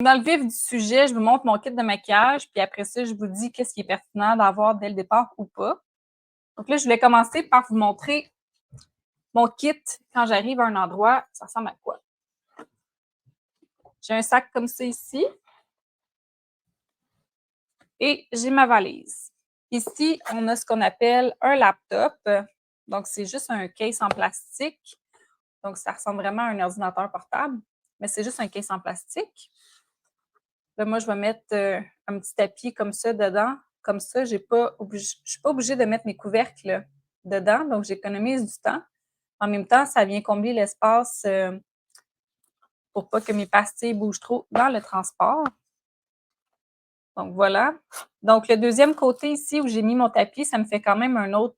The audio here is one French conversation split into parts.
Dans le vif du sujet, je vous montre mon kit de maquillage, puis après ça, je vous dis qu'est-ce qui est pertinent d'avoir dès le départ ou pas. Donc là, je vais commencer par vous montrer mon kit quand j'arrive à un endroit. Ça ressemble à quoi? J'ai un sac comme ça ici et j'ai ma valise. Ici, on a ce qu'on appelle un laptop. Donc, c'est juste un case en plastique. Donc, ça ressemble vraiment à un ordinateur portable, mais c'est juste un case en plastique. Là, moi, je vais mettre un petit tapis comme ça dedans. Comme ça, je ne suis pas obligée de mettre mes couvercles dedans, donc j'économise du temps. En même temps, ça vient combler l'espace pour pas que mes pastilles bougent trop dans le transport. Donc voilà. Donc le deuxième côté ici où j'ai mis mon tapis, ça me fait quand même un autre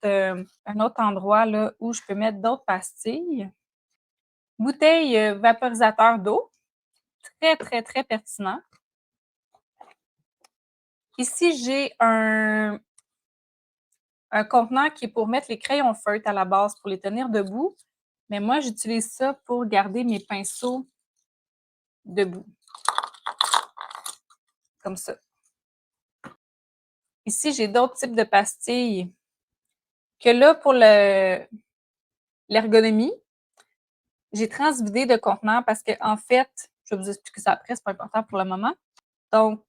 endroit là, où je peux mettre d'autres pastilles. Bouteille vaporisateur d'eau, très, très, très pertinent. Ici, j'ai un contenant qui est pour mettre les crayons feutres à la base pour les tenir debout. Mais moi, j'utilise ça pour garder mes pinceaux debout. Comme ça. Ici, j'ai d'autres types de pastilles que là, pour l'ergonomie, j'ai transvidé de contenant parce qu'en fait, je vais vous expliquer ça après, c'est pas important pour le moment. Donc,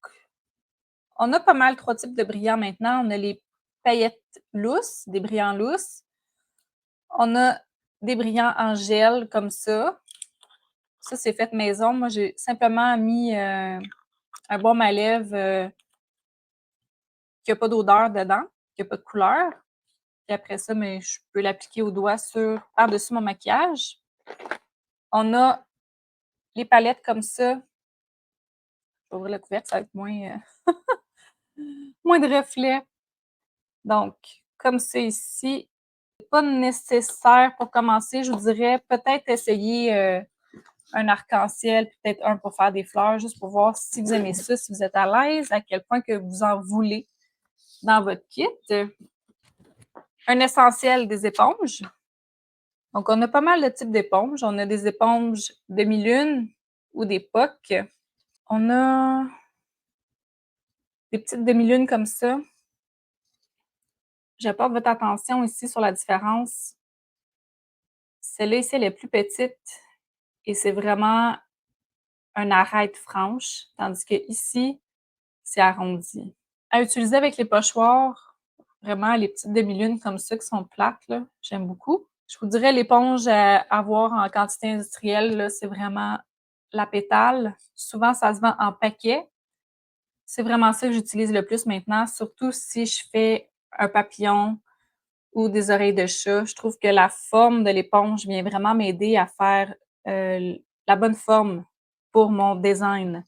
on a pas mal 3 types de brillants maintenant. On a les paillettes lousses, des brillants lousses. On a des brillants en gel comme ça. Ça, c'est fait maison. Moi, j'ai simplement mis un baume à lèvres qui n'a pas d'odeur dedans, qui n'a pas de couleur. Puis après ça, mais je peux l'appliquer au doigt par-dessus mon maquillage. On a les palettes comme ça. Je vais ouvrir le couvercle, ça va être moins de reflets. Donc, comme ça ici, c'est pas nécessaire pour commencer. Je vous dirais peut-être essayer un arc-en-ciel, peut-être un pour faire des fleurs, juste pour voir si vous aimez ça, si vous êtes à l'aise, à quel point que vous en voulez dans votre kit. Un essentiel des éponges. Donc, on a pas mal de types d'éponges. On a des éponges demi-lune ou des POC. On a des petites demi-lunes comme ça. J'apporte votre attention ici sur la différence. Celle-là ici, elle est plus petite et c'est vraiment un arête franche, tandis que ici, c'est arrondi. À utiliser avec les pochoirs, vraiment les petites demi-lunes comme ça qui sont plates, là, j'aime beaucoup. Je vous dirais l'éponge à avoir en quantité industrielle, là, c'est vraiment la pétale. Souvent, ça se vend en paquet. C'est vraiment ça que j'utilise le plus maintenant, surtout si je fais un papillon ou des oreilles de chat. Je trouve que la forme de l'éponge vient vraiment m'aider à faire la bonne forme pour mon design.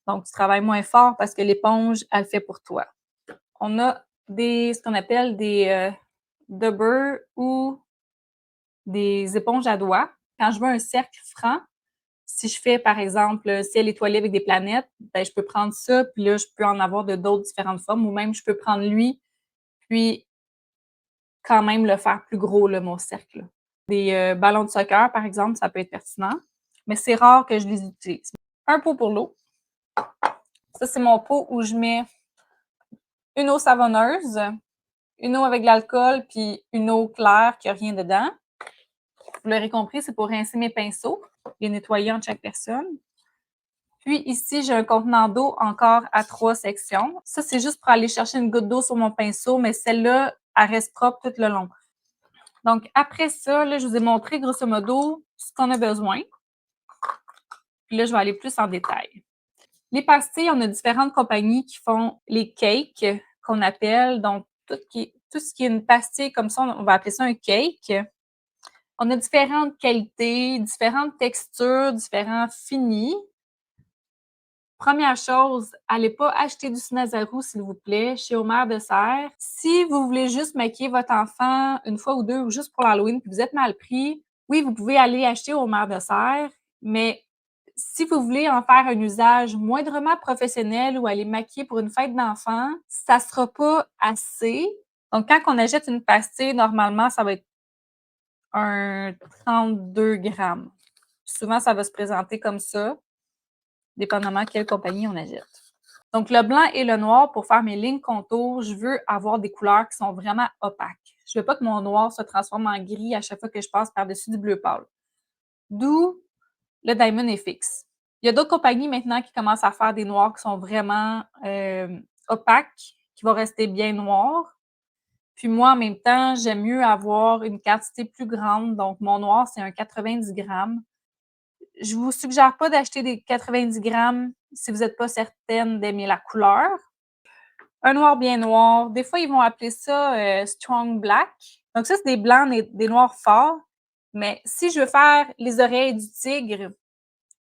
Donc, tu travailles moins fort parce que l'éponge, elle fait pour toi. On a ce qu'on appelle des dubbers ou des éponges à doigts. Quand je veux un cercle franc, si je fais, par exemple, ciel étoilé avec des planètes, ben, je peux prendre ça, puis là, je peux en avoir de d'autres différentes formes, ou même je peux prendre lui, puis quand même le faire plus gros, là, mon cercle. Des ballons de soccer, par exemple, ça peut être pertinent, mais c'est rare que je les utilise. Un pot pour l'eau. Ça, c'est mon pot où je mets une eau savonneuse, une eau avec de l'alcool, puis une eau claire qui n'a rien dedans. Vous l'aurez compris, c'est pour rincer mes pinceaux, les nettoyer entre chaque personne. Puis ici, j'ai un contenant d'eau encore à 3 sections. Ça, c'est juste pour aller chercher une goutte d'eau sur mon pinceau, mais celle-là, elle reste propre tout le long. Donc, après ça, là, je vous ai montré grosso modo ce qu'on a besoin. Puis là, je vais aller plus en détail. Les pastilles, on a différentes compagnies qui font les cakes qu'on appelle. Donc, tout ce qui est une pastille comme ça, on va appeler ça un cake. On a différentes qualités, différentes textures, différents finis. Première chose, allez pas acheter du Snazaroo, s'il vous plaît, chez Omer de Serre. Si vous voulez juste maquiller votre enfant une fois ou deux, ou juste pour l'Halloween, puis vous êtes mal pris, oui, vous pouvez aller acheter au Omer de Serre, mais si vous voulez en faire un usage moindrement professionnel ou aller maquiller pour une fête d'enfant, ça sera pas assez. Donc, quand on achète une pastille, normalement, ça va être un 32 grammes. Souvent, ça va se présenter comme ça. dépendamment quelle compagnie on achète. Donc, le blanc et le noir, pour faire mes lignes contours, je veux avoir des couleurs qui sont vraiment opaques. Je veux pas que mon noir se transforme en gris à chaque fois que je passe par-dessus du bleu pâle. D'où le Diamond FX. Il y a d'autres compagnies maintenant qui commencent à faire des noirs qui sont vraiment opaques, qui vont rester bien noirs. Puis moi, en même temps, j'aime mieux avoir une quantité plus grande. Donc, mon noir, c'est un 90 grammes. Je vous suggère pas d'acheter des 90 grammes si vous n'êtes pas certaine d'aimer la couleur. Un noir bien noir. Des fois, ils vont appeler ça strong black. Donc ça, c'est des blancs, des noirs forts. Mais si je veux faire les oreilles du tigre,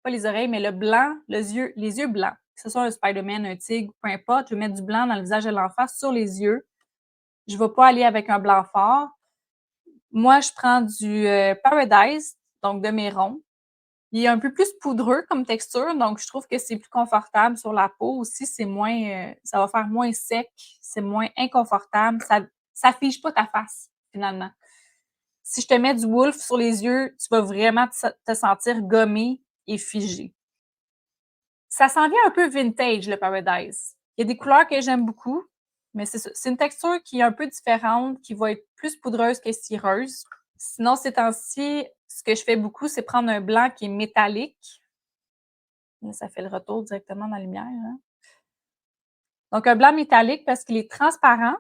pas les oreilles, mais le blanc, les yeux blancs, que ce soit un Spider-Man, un tigre, peu importe, je vais mettre du blanc dans le visage de l'enfant sur les yeux. Je ne vais pas aller avec un blanc fort. Moi, je prends du Paradise, donc de Méron. Il est un peu plus poudreux comme texture, donc je trouve que c'est plus confortable sur la peau aussi. C'est moins, ça va faire moins sec, c'est moins inconfortable. Ça fige pas ta face, finalement. Si je te mets du Wolf sur les yeux, tu vas vraiment te sentir gommé et figé. Ça s'en vient un peu vintage, le Paradise. Il y a des couleurs que j'aime beaucoup, mais c'est une texture qui est un peu différente, qui va être plus poudreuse que cireuse. Sinon, ces temps-ci, ce que je fais beaucoup, c'est prendre un blanc qui est métallique. Là, ça fait le retour directement dans la lumière. Hein? Donc, un blanc métallique parce qu'il est transparent,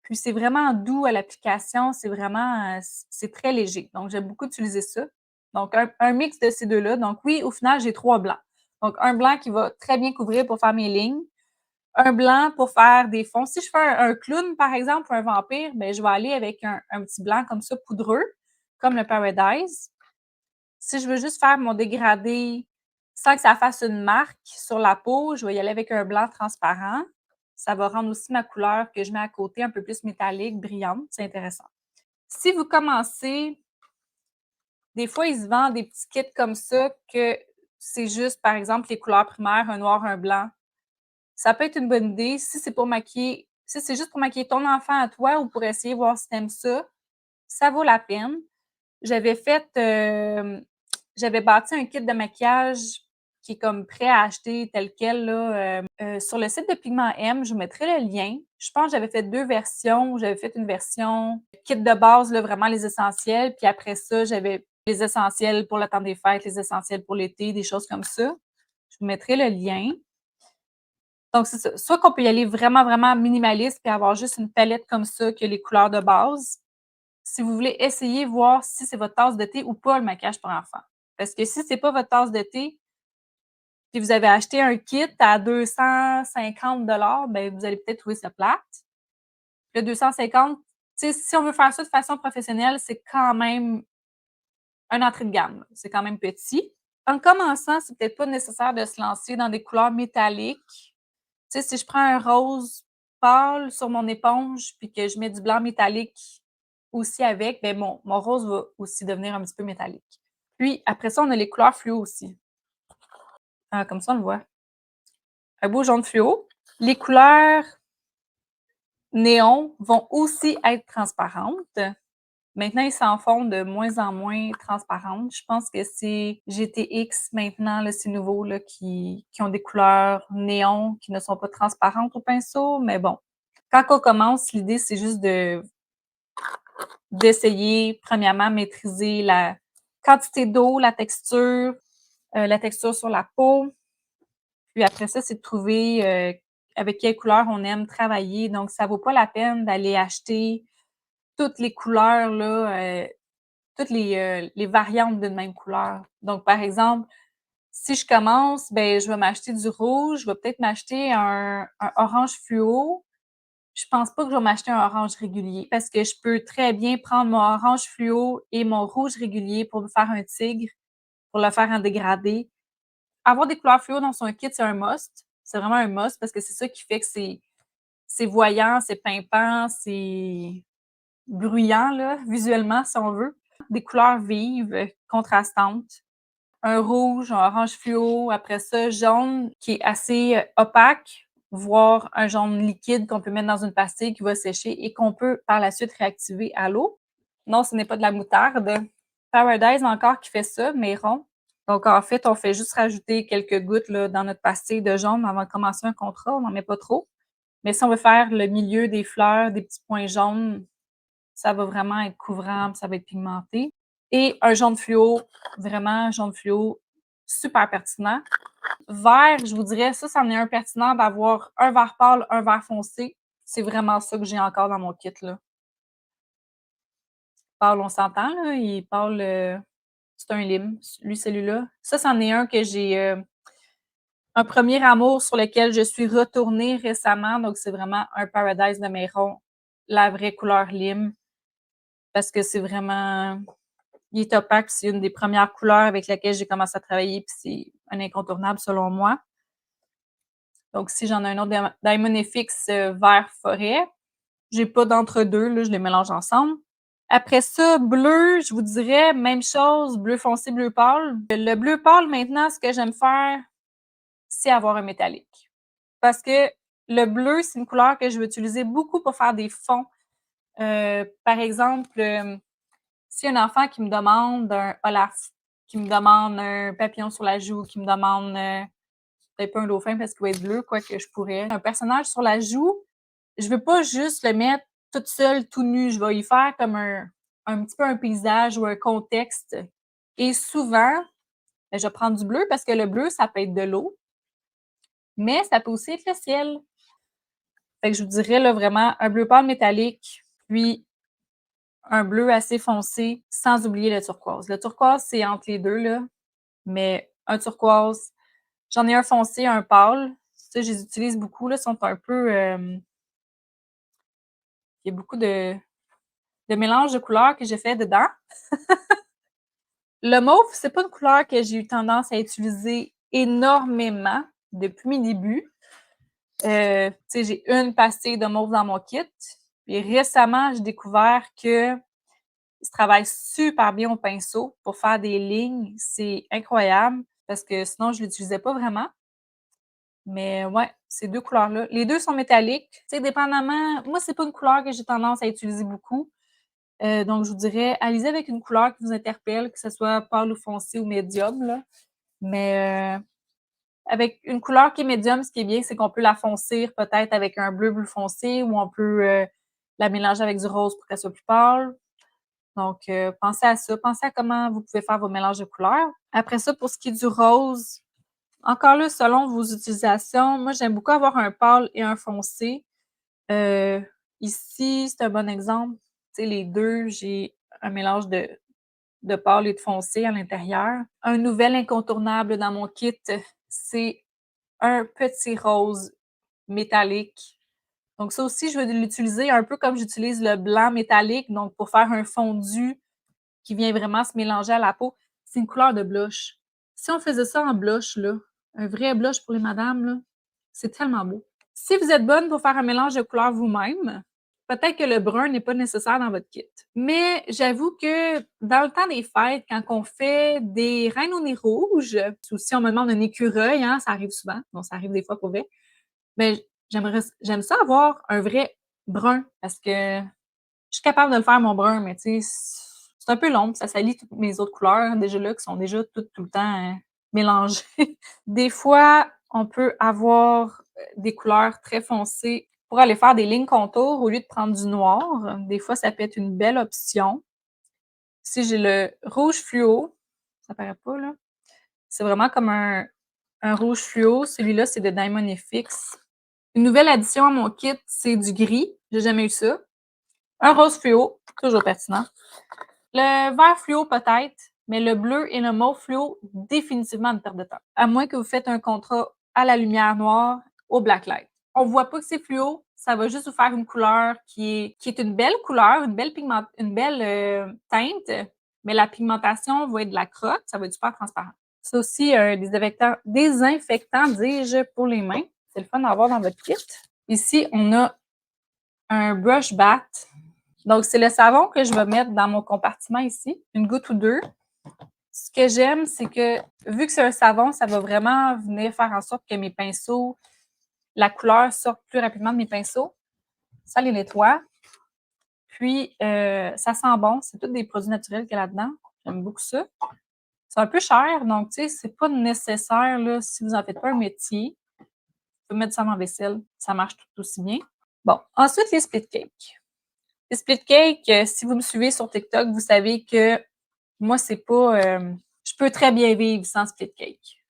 puis c'est vraiment doux à l'application, c'est très léger. Donc, j'aime beaucoup utiliser ça. Donc, un mix de ces deux-là. Donc, oui, au final, j'ai 3 blancs. Donc, un blanc qui va très bien couvrir pour faire mes lignes. Un blanc pour faire des fonds. Si je fais un clown, par exemple, ou un vampire, ben, je vais aller avec un petit blanc comme ça, poudreux, comme le Paradise. Si je veux juste faire mon dégradé sans que ça fasse une marque sur la peau, je vais y aller avec un blanc transparent. Ça va rendre aussi ma couleur que je mets à côté un peu plus métallique, brillante. C'est intéressant. Si vous commencez, des fois, ils se vendent des petits kits comme ça que c'est juste, par exemple, les couleurs primaires, un noir, un blanc. Ça peut être une bonne idée si c'est juste pour maquiller ton enfant à toi ou pour essayer de voir si t'aimes ça, ça vaut la peine. J'avais fait, j'avais bâti un kit de maquillage qui est comme prêt à acheter tel quel là, sur le site de Pigment M, je vous mettrai le lien. Je pense que j'avais fait 2 versions. J'avais fait une version kit de base, là, vraiment les essentiels, puis après ça, j'avais les essentiels pour le temps des fêtes, les essentiels pour l'été, des choses comme ça. Je vous mettrai le lien. Donc, c'est ça. Soit qu'on peut y aller vraiment, vraiment minimaliste puis avoir juste une palette comme ça qui a les couleurs de base. Si vous voulez essayer, voir si c'est votre tasse de thé ou pas le maquillage pour enfants. Parce que si c'est pas votre tasse de thé, puis vous avez acheté un kit à 250 ben vous allez peut-être trouver ça plate. Le 250, si on veut faire ça de façon professionnelle, c'est quand même un entrée de gamme. C'est quand même petit. En commençant, c'est peut-être pas nécessaire de se lancer dans des couleurs métalliques. Tu sais, si je prends un rose pâle sur mon éponge puis que je mets du blanc métallique aussi avec, ben mon rose va aussi devenir un petit peu métallique. Puis après ça, on a les couleurs fluo aussi. Comme ça, on le voit. Un beau jaune fluo. Les couleurs néon vont aussi être transparentes. Maintenant, ils s'en font de moins en moins transparentes. Je pense que c'est GTX maintenant, là, c'est nouveau, là, qui ont des couleurs néon qui ne sont pas transparentes au pinceau, mais bon. Quand on commence, l'idée, c'est juste d'essayer, premièrement, maîtriser la quantité d'eau, la texture sur la peau. Puis après ça, c'est de trouver avec quelle couleur on aime travailler. Donc, ça vaut pas la peine d'aller acheter toutes les couleurs, là, toutes les variantes d'une même couleur. Donc, par exemple, si je commence, ben, je vais m'acheter du rouge, je vais peut-être m'acheter un orange fluo. Je pense pas que je vais m'acheter un orange régulier parce que je peux très bien prendre mon orange fluo et mon rouge régulier pour me faire un tigre, pour le faire en dégradé. Avoir des couleurs fluo dans son kit, c'est un must. C'est vraiment un must parce que c'est ça qui fait que c'est voyant, c'est pimpant, c'est bruyant, là, visuellement, si on veut. Des couleurs vives, contrastantes. Un rouge, un orange fluo, après ça, jaune qui est assez opaque, voire un jaune liquide qu'on peut mettre dans une pastille qui va sécher et qu'on peut par la suite réactiver à l'eau. Non, ce n'est pas de la moutarde. Paradise encore qui fait ça, mais rond. Donc, en fait, on fait juste rajouter quelques gouttes là, dans notre pastille de jaune avant de commencer un contrat. On n'en met pas trop. Mais si on veut faire le milieu des fleurs, des petits points jaunes, ça va vraiment être couvrant, ça va être pigmenté. Et un jaune fluo, vraiment jaune fluo, super pertinent. Vert, je vous dirais, ça, c'en est un pertinent d'avoir un vert pâle, un vert foncé. C'est vraiment ça que j'ai encore dans mon kit, là. Pâle, on s'entend, là. Il pâle, c'est un lime, lui, celui-là. Ça, c'en est un que j'ai un premier amour sur lequel je suis retournée récemment. Donc, c'est vraiment un Paradise de Mairon, la vraie couleur lime, parce que c'est vraiment... Il est opaque, c'est une des premières couleurs avec laquelle j'ai commencé à travailler, puis c'est un incontournable selon moi. Donc, si j'en ai un autre Diamond FX vert forêt, j'ai pas d'entre-deux, là, je les mélange ensemble. Après ça, bleu, je vous dirais, même chose, bleu foncé, bleu pâle. Le bleu pâle, maintenant, ce que j'aime faire, c'est avoir un métallique. Parce que le bleu, c'est une couleur que je vais utiliser beaucoup pour faire des fonds. Par exemple, s'il y a un enfant qui me demande un Olaf, qui me demande un papillon sur la joue, qui me demande peut-être pas un dauphin parce qu'il va être bleu, quoi que je pourrais. Un personnage sur la joue, je veux pas juste le mettre toute seule, tout nu. Je vais y faire comme un petit peu un paysage ou un contexte. Et souvent, ben, je vais prendre du bleu parce que le bleu, ça peut être de l'eau, mais ça peut aussi être le ciel. Fait que je vous dirais là, vraiment un bleu pâle métallique, puis un bleu assez foncé, sans oublier le turquoise. Le turquoise, c'est entre les deux, là, mais un turquoise, j'en ai un foncé, un pâle. Ça, je les utilise beaucoup, là, sont un peu... il y a beaucoup de mélange de couleurs que j'ai fait dedans. Le mauve, c'est pas une couleur que j'ai eu tendance à utiliser énormément depuis mes débuts. J'ai une pastille de mauve dans mon kit. Et récemment, j'ai découvert que se travaille super bien au pinceau pour faire des lignes. C'est incroyable parce que sinon, je ne l'utilisais pas vraiment. Mais ouais, ces deux couleurs-là. Les deux sont métalliques. Tu sais, dépendamment, moi, c'est pas une couleur que j'ai tendance à utiliser beaucoup. Donc, je vous dirais, allez-y avec une couleur qui vous interpelle, que ce soit pâle ou foncé ou médium, là. Mais avec une couleur qui est médium, ce qui est bien, c'est qu'on peut la foncir peut-être avec un bleu bleu foncé ou on peut la mélanger avec du rose pour qu'elle soit plus pâle. Donc, pensez à ça. Pensez à comment vous pouvez faire vos mélanges de couleurs. Après ça, pour ce qui est du rose, encore là, selon vos utilisations, moi, j'aime beaucoup avoir un pâle et un foncé. Euh, Ici, c'est un bon exemple. Tu sais, les deux, j'ai un mélange de pâle et de foncé à l'intérieur. Un nouvel incontournable dans mon kit, c'est un petit rose métallique. Donc, ça aussi, je vais l'utiliser un peu comme j'utilise le blanc métallique, donc pour faire un fondu qui vient vraiment se mélanger à la peau. C'est une couleur de blush. Si on faisait ça en blush, là, un vrai blush pour les madames, là, c'est tellement beau. Si vous êtes bonne pour faire un mélange de couleurs vous-même, peut-être que le brun n'est pas nécessaire dans votre kit. Mais j'avoue que dans le temps des fêtes, quand on fait des reines au nez rouge, ou si on me demande un écureuil, hein, ça arrive souvent, bon, ça arrive des fois pour vrai, mais j'aime ça avoir un vrai brun parce que je suis capable de le faire, mon brun, mais tu sais, c'est un peu long, ça salit toutes mes autres couleurs, déjà là, qui sont déjà toutes tout le temps mélangées. Des fois, on peut avoir des couleurs très foncées pour aller faire des lignes contours au lieu de prendre du noir. Des fois, ça peut être une belle option. Si j'ai le rouge fluo, ça paraît pas, là. C'est vraiment comme un rouge fluo. Celui-là, c'est de Diamond FX. Une nouvelle addition à mon kit, c'est du gris. J'ai jamais eu ça. Un rose fluo, toujours pertinent. Le vert fluo peut-être, mais le bleu et le mauve fluo, définitivement une perte de temps. À moins que vous faites un contrat à la lumière noire, au blacklight. On ne voit pas que c'est fluo, ça va juste vous faire une couleur qui est une belle couleur, une belle teinte, mais la pigmentation va être de la crotte, ça va être super transparent. C'est aussi un désinfectant, dis-je, pour les mains. C'est le fun d'avoir dans votre kit. Ici, on a un brush bat. Donc, c'est le savon que je vais mettre dans mon compartiment ici, une goutte ou deux. Ce que j'aime, c'est que vu que c'est un savon, ça va vraiment venir faire en sorte que mes pinceaux, la couleur sorte plus rapidement de mes pinceaux. Ça les nettoie. Puis, ça sent bon. C'est tous des produits naturels qu'il y a là-dedans. J'aime beaucoup ça. C'est un peu cher, donc tu sais, c'est pas nécessaire, là, si vous en faites pas un métier. Vous pouvez mettre ça en vaisselle, ça marche tout aussi bien. Bon, ensuite, les split cakes. Les split cakes, si vous me suivez sur TikTok, vous savez que moi, c'est pas... je peux très bien vivre sans split cake.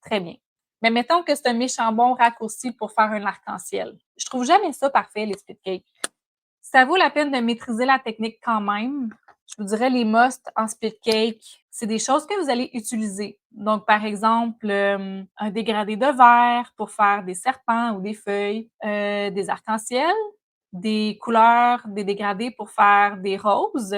Très bien. Mais mettons que c'est un méchant bon raccourci pour faire un arc-en-ciel. Je trouve jamais ça parfait, les split cakes. Ça vaut la peine de maîtriser la technique quand même. Je vous dirais les musts en split cake, c'est des choses que vous allez utiliser. Donc, par exemple, un dégradé de verre pour faire des serpents ou des feuilles, des arcs-en-ciel, des couleurs, des dégradés pour faire des roses,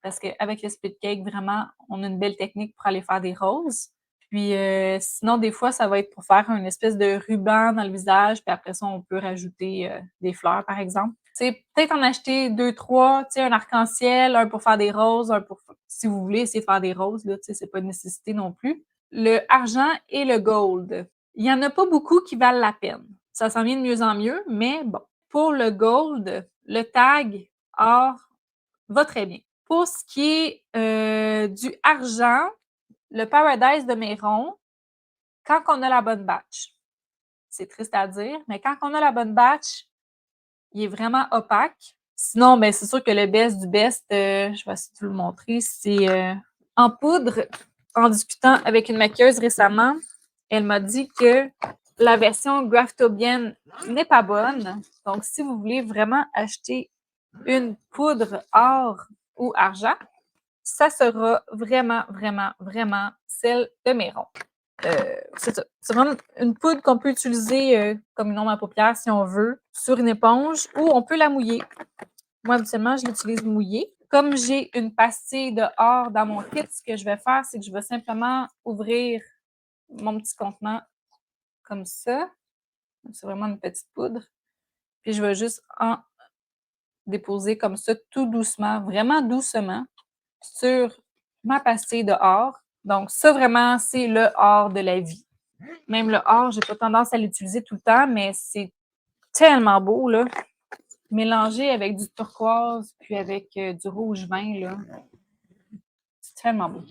parce qu'avec le split cake, vraiment, on a une belle technique pour aller faire des roses. Puis sinon, des fois, ça va être pour faire une espèce de ruban dans le visage, puis après ça, on peut rajouter des fleurs, par exemple. C'est peut-être en acheter 2, 3, tu sais, un arc-en-ciel, un pour faire des roses, un pour, si vous voulez essayer de faire des roses, là, tu sais, c'est pas une nécessité non plus. Le argent et le gold. Il y en a pas beaucoup qui valent la peine. Ça s'en vient de mieux en mieux, mais bon. Pour le gold, le tag or va très bien. Pour ce qui est du argent, le Paradise de Méron, quand on a la bonne batch, c'est triste à dire, mais quand on a la bonne batch, il est vraiment opaque. Sinon, ben, c'est sûr que le best du best, je vais essayer de vous le montrer, c'est en poudre. En discutant avec une maquilleuse récemment, elle m'a dit que la version Graftobienne n'est pas bonne. Donc, si vous voulez vraiment acheter une poudre or ou argent, ça sera vraiment, vraiment, vraiment celle de Méron. C'est ça. C'est vraiment une poudre qu'on peut utiliser comme une ombre à paupières si on veut, sur une éponge, ou on peut la mouiller. Moi, habituellement, je l'utilise mouillée. Comme j'ai une pastille de or dans mon kit, ce que je vais faire, c'est que je vais simplement ouvrir mon petit contenant comme ça. C'est vraiment une petite poudre. Puis je vais juste en déposer comme ça, tout doucement, vraiment doucement, sur ma pastille de or. Donc, ça, vraiment, c'est le or de la vie. Même le or, j'ai pas tendance à l'utiliser tout le temps, mais c'est tellement beau, là. Mélangé avec du turquoise puis avec du rouge vin, là. C'est tellement beau.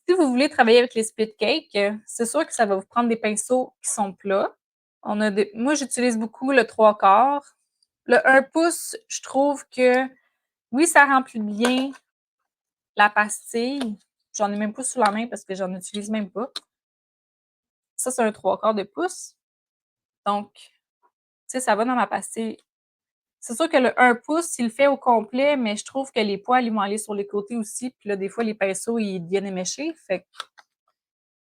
Si vous voulez travailler avec les split cakes, c'est sûr que ça va vous prendre des pinceaux qui sont plats. Moi, j'utilise beaucoup le 3/4. Le 1 pouce, je trouve que oui, ça remplit bien la pastille. J'en ai même pas sous la main parce que j'en utilise même pas. Ça, c'est un 3/4 de pouce. Donc, tu sais, ça va dans ma pastille. C'est sûr que le 1 pouce, il le fait au complet, mais je trouve que les poils, ils vont aller sur les côtés aussi. Puis là, des fois, les pinceaux, ils deviennent éméchés.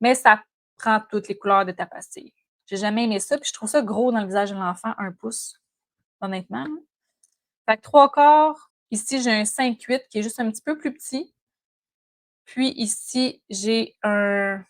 Mais ça prend toutes les couleurs de ta pastille. J'ai jamais aimé ça, puis je trouve ça gros dans le visage de l'enfant, 1 pouce, honnêtement. Fait que 3/4. Ici, j'ai un 5/8 qui est juste un petit peu plus petit. Puis ici, j'ai un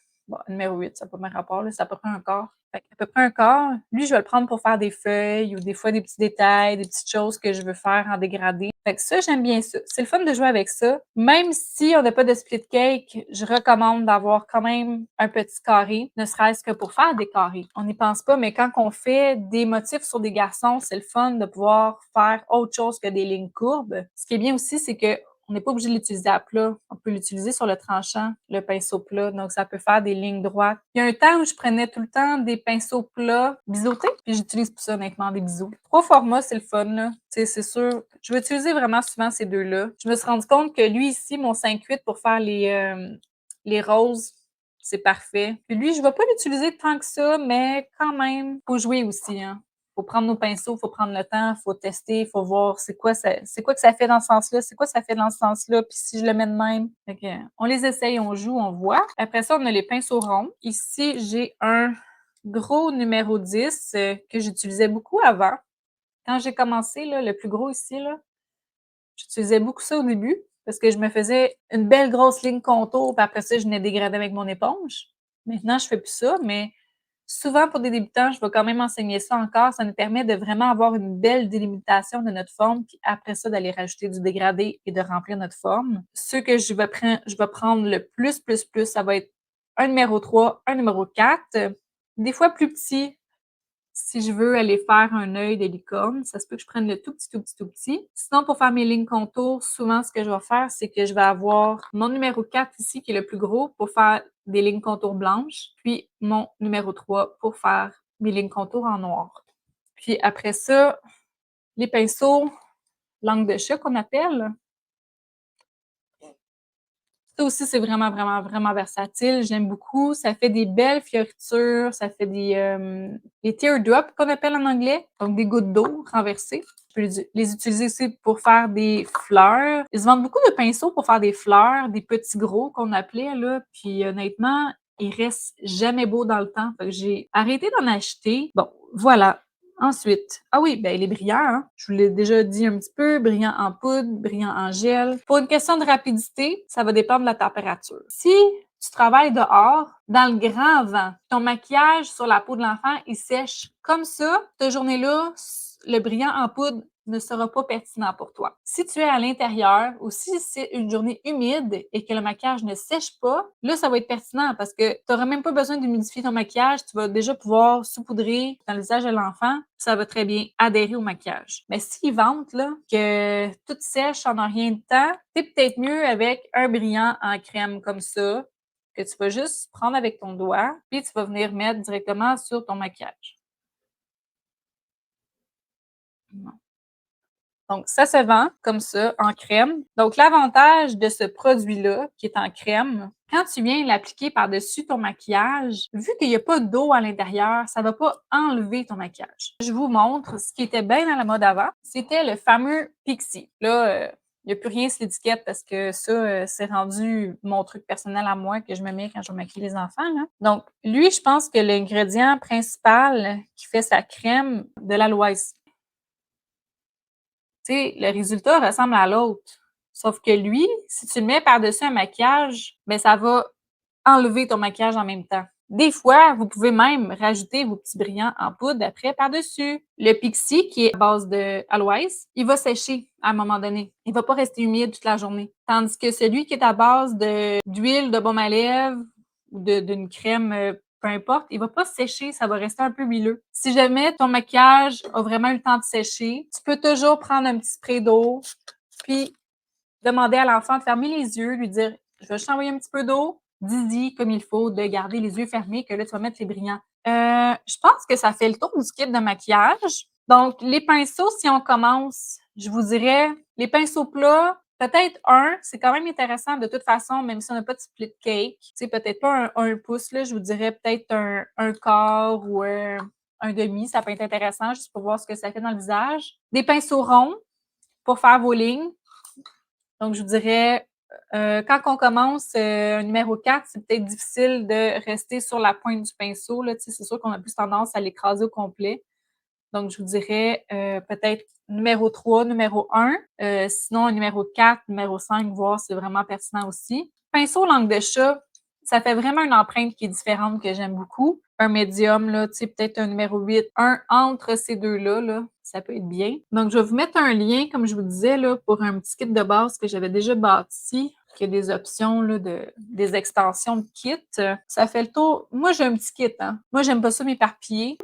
numéro 8, ça n'a pas de rapport, là, c'est à peu près un quart. Fait à peu près un quart. Lui, je vais le prendre pour faire des feuilles ou des fois des petits détails, des petites choses que je veux faire en dégradé. Fait que ça, j'aime bien ça. C'est le fun de jouer avec ça. Même si on n'a pas de split cake, je recommande d'avoir quand même un petit carré, ne serait-ce que pour faire des carrés. On n'y pense pas, mais quand on fait des motifs sur des garçons, c'est le fun de pouvoir faire autre chose que des lignes courbes. Ce qui est bien aussi, c'est que on n'est pas obligé de l'utiliser à plat. On peut l'utiliser sur le tranchant, le pinceau plat. Donc, ça peut faire des lignes droites. Il y a un temps où je prenais tout le temps des pinceaux plats biseautés, puis j'utilise pour ça, honnêtement, des biseaux. 3 formats, c'est le fun, là. Tu sais, c'est sûr. Je vais utiliser vraiment souvent ces deux-là. Je me suis rendu compte que lui, ici, mon 5/8 pour faire les roses, c'est parfait. Puis lui, je ne vais pas l'utiliser tant que ça, mais quand même, faut jouer aussi, hein. Faut prendre nos pinceaux, faut prendre le temps, faut tester, faut voir c'est quoi que ça fait dans ce sens-là, c'est quoi ça fait dans ce sens-là, puis si je le mets de même. Fait que, on les essaye, on joue, on voit. Après ça, on a les pinceaux ronds. Ici, j'ai un gros numéro 10 que j'utilisais beaucoup avant. Quand j'ai commencé, là, le plus gros ici, là, j'utilisais beaucoup ça au début parce que je me faisais une belle grosse ligne contour, puis après ça, je venais dégrader avec mon éponge. Maintenant, je fais plus ça, mais souvent, pour des débutants, je vais quand même enseigner ça encore. Ça nous permet de vraiment avoir une belle délimitation de notre forme, puis après ça, d'aller rajouter du dégradé et de remplir notre forme. Ceux que je vais prendre le plus, ça va être un numéro 3, un numéro 4. Des fois plus petit, Si je veux aller faire un œil de licorne, ça se peut que je prenne le tout petit, tout petit, tout petit. Sinon, pour faire mes lignes contours, souvent, ce que je vais faire, c'est que je vais avoir mon numéro 4 ici, qui est le plus gros, pour faire des lignes contours blanches, puis mon numéro 3 pour faire mes lignes contours en noir. Puis après ça, les pinceaux langue de chat qu'on appelle. Ça aussi, c'est vraiment, vraiment, vraiment versatile. J'aime beaucoup. Ça fait des belles fioritures. Ça fait des teardrops qu'on appelle en anglais. Donc, des gouttes d'eau renversées. Je peux les utiliser aussi pour faire des fleurs. Ils se vendent beaucoup de pinceaux pour faire des fleurs, des petits gros qu'on appelait, là. Puis, honnêtement, ils restent jamais beaux dans le temps. Fait que j'ai arrêté d'en acheter. Bon, voilà. Ensuite, ah oui, ben, il est brillant, hein? Je vous l'ai déjà dit un petit peu, brillant en poudre, brillant en gel. Pour une question de rapidité, ça va dépendre de la température. Si tu travailles dehors, dans le grand vent, ton maquillage sur la peau de l'enfant, il sèche comme ça, cette journée-là, le brillant en poudre ne sera pas pertinent pour toi. Si tu es à l'intérieur ou si c'est une journée humide et que le maquillage ne sèche pas, là, ça va être pertinent parce que tu n'auras même pas besoin d'humidifier ton maquillage. Tu vas déjà pouvoir saupoudrer dans le visage de l'enfant. Ça va très bien adhérer au maquillage. Mais s'il vente, là, que tout sèche en un rien de temps, c'est peut-être mieux avec un brillant en crème comme ça que tu vas juste prendre avec ton doigt puis tu vas venir mettre directement sur ton maquillage. Donc, ça se vend comme ça, en crème. Donc, l'avantage de ce produit-là, qui est en crème, quand tu viens l'appliquer par-dessus ton maquillage, vu qu'il n'y a pas d'eau à l'intérieur, ça ne va pas enlever ton maquillage. Je vous montre ce qui était bien à la mode avant. C'était le fameux Pixie. Là, il n'y a plus rien sur l'étiquette parce que ça, c'est rendu mon truc personnel à moi que je me mets quand je maquille les enfants, là. Donc, lui, je pense que l'ingrédient principal qui fait sa crème, de l'aloès. Tu sais, le résultat ressemble à l'autre. Sauf que lui, si tu le mets par-dessus un maquillage, ben ça va enlever ton maquillage en même temps. Des fois, vous pouvez même rajouter vos petits brillants en poudre après par-dessus. Le Pixie, qui est à base de aloès, il va sécher à un moment donné. Il va pas rester humide toute la journée. Tandis que celui qui est à base d'huile de baume à lèvres ou d'une crème, peu importe, il va pas sécher, ça va rester un peu huileux. Si jamais ton maquillage a vraiment eu le temps de sécher, tu peux toujours prendre un petit spray d'eau, puis demander à l'enfant de fermer les yeux, lui dire « Je vais juste envoyer un petit peu d'eau, dis-y comme il faut, de garder les yeux fermés, que là, tu vas mettre les brillants. » Je pense que ça fait le tour du kit de maquillage. Donc, les pinceaux, si on commence, je vous dirais, les pinceaux plats, peut-être un, c'est quand même intéressant de toute façon, même si on n'a pas de split cake. Tu sais, peut-être pas un pouce, là, je vous dirais peut-être un quart ou un demi, ça peut être intéressant juste pour voir ce que ça fait dans le visage. Des pinceaux ronds pour faire vos lignes. Donc, je vous dirais, quand on commence un numéro 4, c'est peut-être difficile de rester sur la pointe du pinceau. Là, c'est sûr qu'on a plus tendance à l'écraser au complet. Donc, je vous dirais peut-être numéro 3, numéro 1. Sinon, un numéro 4, numéro 5, voir c'est vraiment pertinent aussi. Pinceau langue de chat, ça fait vraiment une empreinte qui est différente que j'aime beaucoup. Un médium, là, tu sais, peut-être un numéro 8. Un entre ces deux-là, là, ça peut être bien. Donc, je vais vous mettre un lien, comme je vous disais, là, pour un petit kit de base que j'avais déjà bâti, qui a des options, là, des extensions de kit. Ça fait le tour. Moi, j'ai un petit kit, hein. Moi, j'aime pas ça m'éparpiller.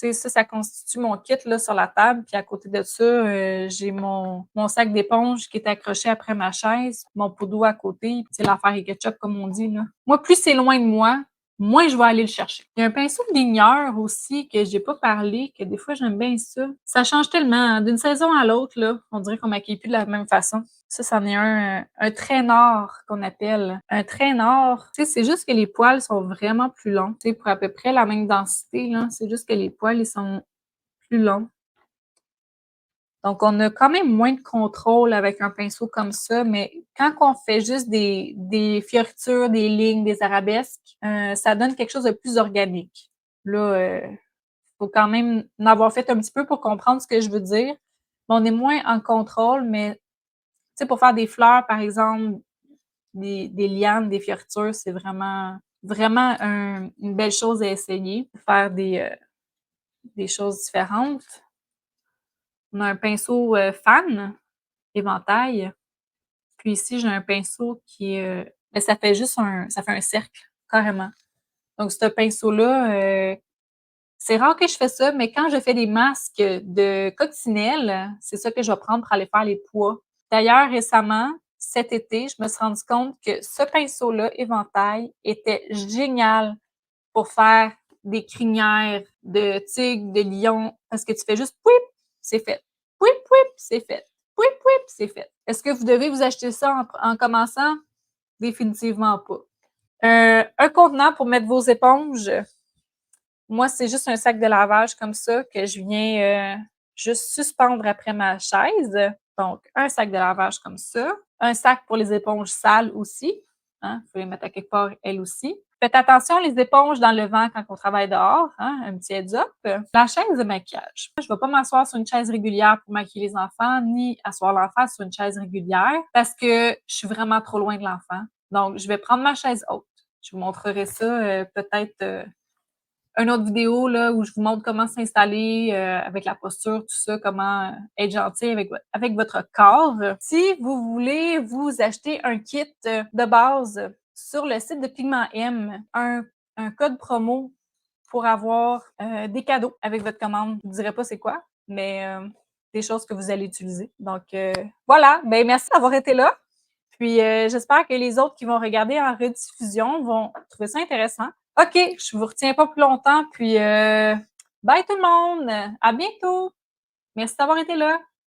Tu sais, ça constitue mon kit là, sur la table. Puis à côté de ça, j'ai mon sac d'éponge qui est accroché après ma chaise, mon pot d'eau à côté. C'est l'affaire et ketchup, comme on dit. Là. Moi, plus c'est loin de moi, moins je vais aller le chercher. Il y a un pinceau de ligneur aussi que j'ai pas parlé, que des fois j'aime bien ça. Ça change tellement. Hein. D'une saison à l'autre, là, on dirait qu'on maquille plus de la même façon. Ça, c'en est un traînard qu'on appelle. Un traînard, tu sais, c'est juste que les poils sont vraiment plus longs. Tu sais, pour à peu près la même densité, là. C'est juste que les poils, ils sont plus longs. Donc, on a quand même moins de contrôle avec un pinceau comme ça, mais quand on fait juste des fioritures, des lignes, des arabesques, ça donne quelque chose de plus organique. Là, faut quand même en avoir fait un petit peu pour comprendre ce que je veux dire. On est moins en contrôle, mais tu sais, pour faire des fleurs, par exemple, des lianes, des fioritures, c'est vraiment, vraiment une belle chose à essayer. Faire des choses différentes. On a un pinceau fan, éventail. Puis ici, j'ai un pinceau qui est. Mais ça fait juste ça fait un cercle, carrément. Donc, ce pinceau-là, C'est rare que je fais ça, mais quand je fais des masques de coccinelle, c'est ça que je vais prendre pour aller faire les pois. D'ailleurs, récemment, cet été, je me suis rendu compte que ce pinceau-là, éventail, était génial pour faire des crinières de tigre, de lion, parce que tu fais juste pouip, c'est fait. Pouip, pouip, c'est fait. Pouip, pouip, c'est fait. Est-ce que vous devez vous acheter ça en commençant? Définitivement pas. Un contenant pour mettre vos éponges. Moi, c'est juste un sac de lavage comme ça que je viens juste suspendre après ma chaise. Donc, un sac de lavage comme ça. Un sac pour les éponges sales aussi. Hein? Il faut les mettre à quelque part, elles aussi. Faites attention, les éponges dans le vent quand on travaille dehors. Hein? Un petit heads-up. La chaise de maquillage. Je ne vais pas m'asseoir sur une chaise régulière pour maquiller les enfants, ni asseoir l'enfant sur une chaise régulière parce que je suis vraiment trop loin de l'enfant. Donc, je vais prendre ma chaise haute. Je vous montrerai ça peut-être une autre vidéo là, où je vous montre comment s'installer avec la posture, tout ça, comment être gentil avec votre corps. Si vous voulez vous acheter un kit de base sur le site de Pigment M, un code promo pour avoir des cadeaux avec votre commande. Je ne dirai pas c'est quoi, mais des choses que vous allez utiliser. Donc voilà, ben merci d'avoir été là. Puis j'espère que les autres qui vont regarder en rediffusion vont trouver ça intéressant. OK, je vous retiens pas plus longtemps. Puis bye tout le monde. À bientôt. Merci d'avoir été là.